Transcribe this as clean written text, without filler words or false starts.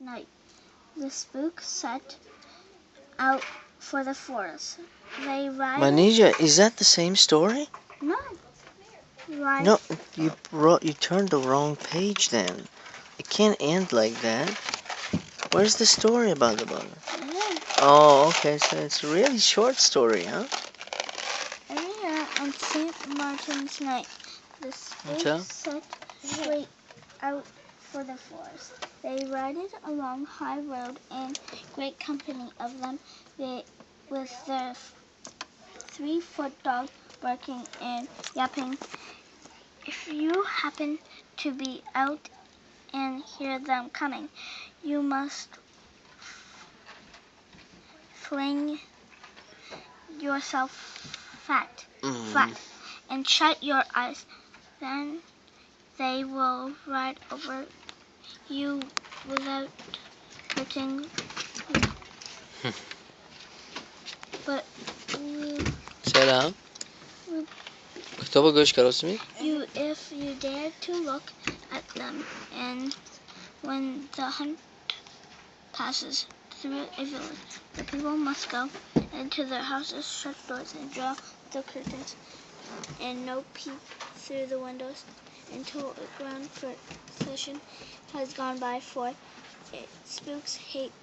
night, the spooks set out for the forest. They ride. Manija, is that the same story? No. Right. No, you turned the wrong page then. It can't end like that. Where's the story about the bug? Oh, okay, so it's a really short story, huh? Yeah, on St. Martin's night, the spooks set out for the forest. They ride along high road in great company of them, with their 3-foot dog barking and yapping. If you happen to be out and hear them coming, you must fling yourself flat, and shut your eyes. Then they will ride over you without hurting you. But سلام. کتاب کاسمی. If you dare to look at them, and when the hunt passes through a village, the people must go into their houses, shut doors, and draw the curtains, and no peep through the windows until a grand procession has gone by, for spooks hate